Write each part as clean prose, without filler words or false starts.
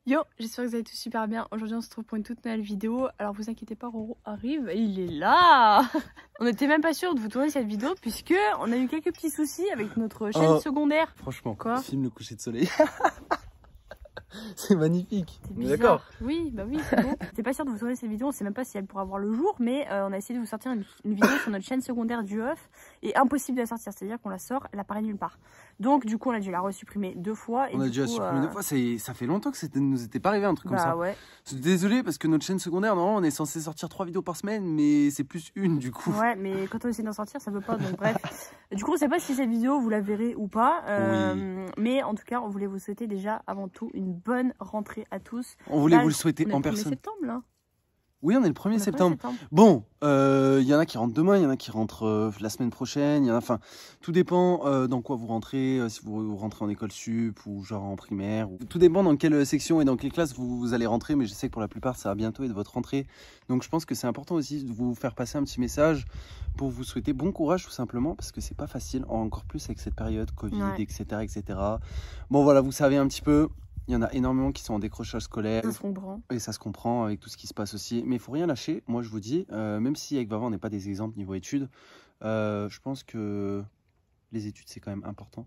Yo, j'espère que vous allez tous super bien. Aujourd'hui on se retrouve pour une toute nouvelle vidéo. Alors vous inquiétez pas, Roro arrive, il est là. On n'était même pas sûr de vous tourner cette vidéo puisque on a eu quelques petits soucis avec notre chaîne secondaire. Franchement, quoi, filme le coucher de soleil. C'est magnifique. D'accord. Oui, bah oui, c'est bon. J'étais pas sûre de vous tourner cette vidéo, on sait même pas si elle pourra voir le jour, mais on a essayé de vous sortir une vidéo sur notre chaîne secondaire du œuf et impossible de la sortir, c'est-à-dire qu'on la sort, elle apparaît nulle part. Donc du coup on a dû la resupprimer 2 fois. Et on a dû la supprimer 2 fois, ça fait longtemps que ça nous était pas arrivé un truc comme ça. Ouais. Désolé parce que notre chaîne secondaire, normalement on est censé sortir 3 vidéos par semaine, mais c'est plus une du coup. Ouais, mais quand on essaie d'en sortir, ça veut pas, donc bref. Du coup on sait pas si cette vidéo vous la verrez ou pas, oui. Mais en tout cas on voulait vous souhaiter déjà avant tout une bonne rentrée à tous. On voulait vous le souhaiter en personne. On est le 1er septembre là. Oui, on est le 1er septembre. Bon, y en a qui rentrent demain, il y en a qui rentrent la semaine prochaine. Enfin, tout dépend dans quoi vous rentrez, si vous rentrez en école sup ou genre en primaire. Tout dépend dans quelle section et dans quelle classe vous allez rentrer, mais je sais que pour la plupart, ça va bientôt être votre rentrée. Donc je pense que c'est important aussi de vous faire passer un petit message pour vous souhaiter bon courage tout simplement, parce que c'est pas facile, encore plus avec cette période Covid, etc., etc. Bon voilà, vous savez un petit peu. Il y en a énormément qui sont en décrochage scolaire. Ça se comprend. Et ça se comprend avec tout ce qui se passe aussi. Mais il ne faut rien lâcher. Moi, je vous dis, même si avec Vava, on n'est pas des exemples niveau études, je pense que les études, c'est quand même important.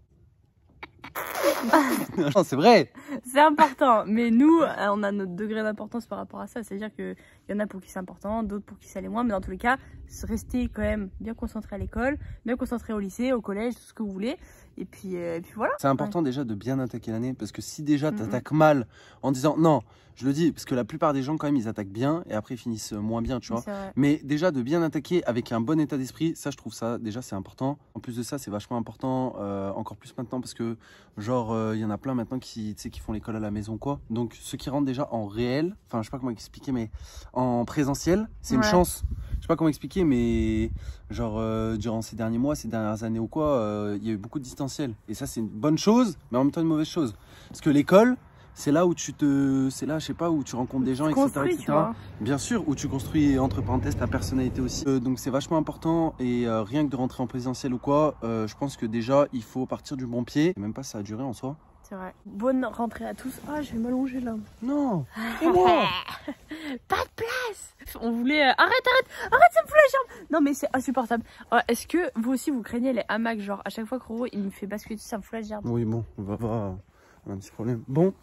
Non, c'est vrai. C'est important, mais nous, on a notre degré d'importance par rapport à ça. C'est-à-dire qu'il y en a pour qui c'est important, d'autres pour qui ça l'est moins. Mais dans tous les cas, restez quand même bien concentrés à l'école, bien concentrés au lycée, au collège, tout ce que vous voulez. Et puis voilà. C'est important déjà de bien attaquer l'année, parce que si déjà tu attaques mal en disant non, je le dis, parce que la plupart des gens quand même ils attaquent bien et après ils finissent moins bien, tu vois. Mais déjà de bien attaquer avec un bon état d'esprit, ça je trouve ça déjà c'est important. En plus de ça c'est vachement important, encore plus maintenant parce que genre il y en a plein maintenant qui font l'école à la maison quoi. Donc ceux qui rentrent déjà en réel, enfin je sais pas comment expliquer, mais en présentiel, c'est une chance. Je sais pas comment expliquer, mais genre durant ces derniers mois, ces dernières années ou quoi, il y a eu beaucoup de distanciel. Et ça, c'est une bonne chose, mais en même temps une mauvaise chose. Parce que l'école, c'est là où c'est là, je sais pas, où tu rencontres des gens, etc. Bien sûr, où tu construis, entre parenthèses, ta personnalité aussi. Donc c'est vachement important. Et rien que de rentrer en présentiel ou quoi, je pense que déjà, il faut partir du bon pied. Et même pas ça a duré en soi. C'est vrai. Bonne rentrée à tous. Ah, je vais m'allonger là. Non. Et moi pas de place. On voulait... Arrête, ça me fout la jambe. Non, mais c'est insupportable. Est-ce que vous aussi, vous craignez les hamacs? Genre, à chaque fois que Roro, il me fait basculer dessus, ça me fout la jambe. Oui, bon, on va voir un petit problème. Bon,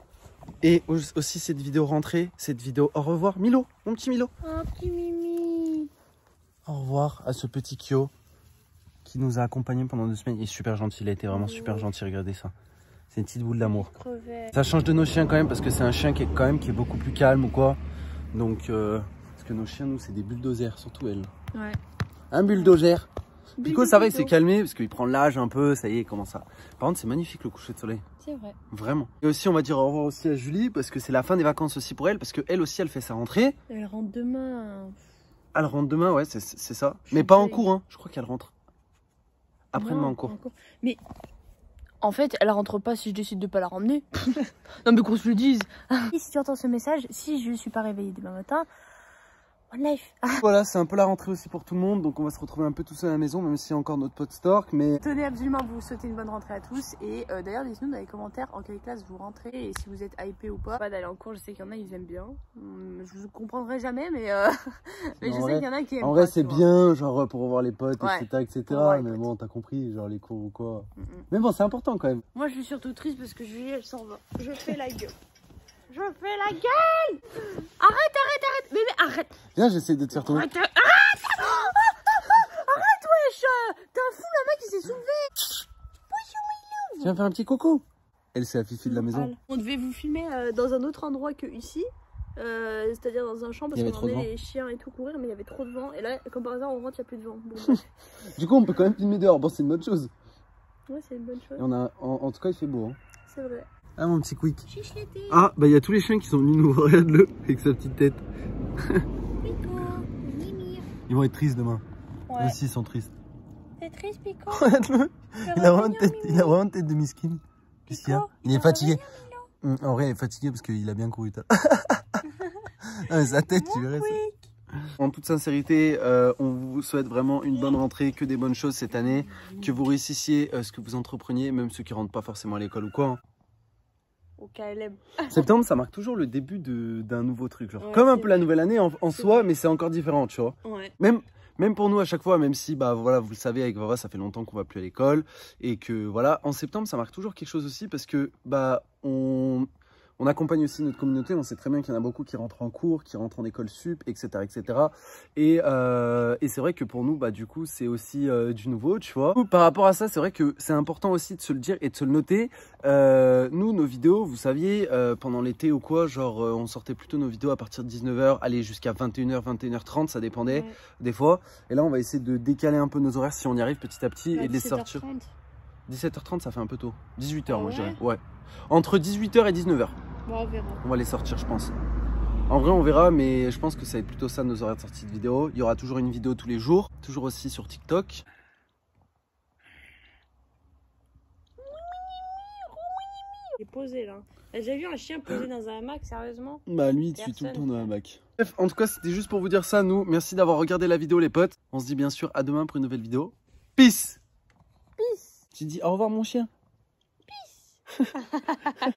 et aussi cette vidéo rentrée, cette vidéo au revoir. Milo, mon petit Milo. Oh, petit Mimi. Au revoir à ce petit Kyo qui nous a accompagnés pendant 2 semaines. Il est super gentil, il a été vraiment super gentil, regardez ça. C'est une petite boule d'amour. Ça change de nos chiens quand même parce que c'est un chien qui est beaucoup plus calme ou quoi. Donc, parce que nos chiens, nous, c'est des bulldozers, surtout elle. Ouais. Un bulldozer. Pico, ça va, il s'est calmé parce qu'il prend l'âge un peu, ça y est, il commence à... Par contre, c'est magnifique le coucher de soleil. C'est vrai. Vraiment. Et aussi, on va dire au revoir aussi à Julie parce que c'est la fin des vacances aussi pour elle parce qu'elle aussi, elle fait sa rentrée. Elle rentre demain. Elle rentre demain, ouais, c'est ça. Mais pas en cours, hein. Je crois qu'elle rentre après-demain en cours. Mais... En fait, elle rentre pas si je décide de pas la ramener. Non mais qu'on se le dise. Si tu entends ce message, si je ne suis pas réveillée demain matin, one life. Voilà, c'est un peu la rentrée aussi pour tout le monde. Donc on va se retrouver un peu tout seul à la maison, même s'il y a encore notre pote Stork. Mais tenez absolument à vous souhaiter une bonne rentrée à tous. Et d'ailleurs, dites-nous dans les commentaires en quelle classe vous rentrez et si vous êtes hypé ou pas. Pas d'aller en cours, je sais qu'il y en a, ils aiment bien. Je vous comprendrai jamais, mais je sais qu'il y en a qui aiment. En vrai, c'est bien, genre pour revoir les potes, etc. Mais bon, t'as compris, genre les cours ou quoi. Mais bon, c'est important quand même. Moi, je suis surtout triste parce que Julie, elle s'en va. Je fais la gueule. Je fais la gueule. Arrête. Bébé, arrête. Viens, j'essaie de te faire tourner. Arrête, wesh. T'es un fou, la mec, il s'est soulevé. Tu viens faire un petit coucou. Elle, c'est la fifi de la maison. On devait vous filmer dans un autre endroit que ici. C'est-à-dire dans un champ parce qu'on entendait les chiens et tout courir, mais il y avait trop de vent. Et là, comme par hasard, on rentre, il n'y a plus de vent. Bon, du coup, on peut quand même filmer dehors. Bon, c'est une bonne chose. Ouais, c'est une bonne chose. Et en tout cas, il fait beau. Hein. C'est vrai. Ah, mon petit quick. Ah, bah il y a tous les chiens qui sont venus nous voir, regarde-le, avec sa petite tête. Ils vont être tristes demain. Ouais. Eux aussi, ils sont tristes. T'es triste, Pico? Regarde-le. Il a vraiment une tête de miskin. Qu'est-ce qu'il y a? Il est fatigué. En vrai, il est fatigué parce qu'il a bien couru. Non, mais sa tête, tu verrais ça. En toute sincérité, on vous souhaite vraiment une bonne rentrée, que des bonnes choses cette année, que vous réussissiez ce que vous entrepreniez, même ceux qui rentrent pas forcément à l'école ou quoi. Hein. Ok. KLM. Septembre, ça marque toujours le début d'un nouveau truc. Genre. Ouais, Comme un peu la vrai. nouvelle année en soi, mais c'est encore différent, tu vois. Ouais. Même pour nous à chaque fois, même si bah voilà, vous le savez avec Vava, ça fait longtemps qu'on va plus à l'école et que voilà, en septembre ça marque toujours quelque chose aussi parce que bah on accompagne aussi notre communauté. On sait très bien qu'il y en a beaucoup qui rentrent en cours, qui rentrent en école sup, etc., etc. Et c'est vrai que pour nous, bah du coup, c'est aussi du nouveau, tu vois. Par rapport à ça, c'est vrai que c'est important aussi de se le dire et de se le noter. Nous, nos vidéos, vous saviez, pendant l'été ou quoi, genre on sortait plutôt nos vidéos à partir de 19h, aller jusqu'à 21h, 21h30, ça dépendait des fois. Et là, on va essayer de décaler un peu nos horaires si on y arrive petit à petit et de les sortir. 17h30, ça fait un peu tôt. 18h, moi je dirais. Ouais. Entre 18h et 19h. Bon, on verra. On va les sortir, je pense. En vrai, on verra, mais je pense que ça va être plutôt ça nos horaires de sortie de vidéo. Il y aura toujours une vidéo tous les jours, toujours aussi sur TikTok. Il est posé là. J'ai vu un chien posé dans un hamac, sérieusement? Bah lui, il suit tout le temps dans un hamac. Bref, en tout cas, c'était juste pour vous dire ça, nous. Merci d'avoir regardé la vidéo, les potes. On se dit bien sûr à demain pour une nouvelle vidéo. Peace! Peace! Tu dis au revoir, mon chien? Peace!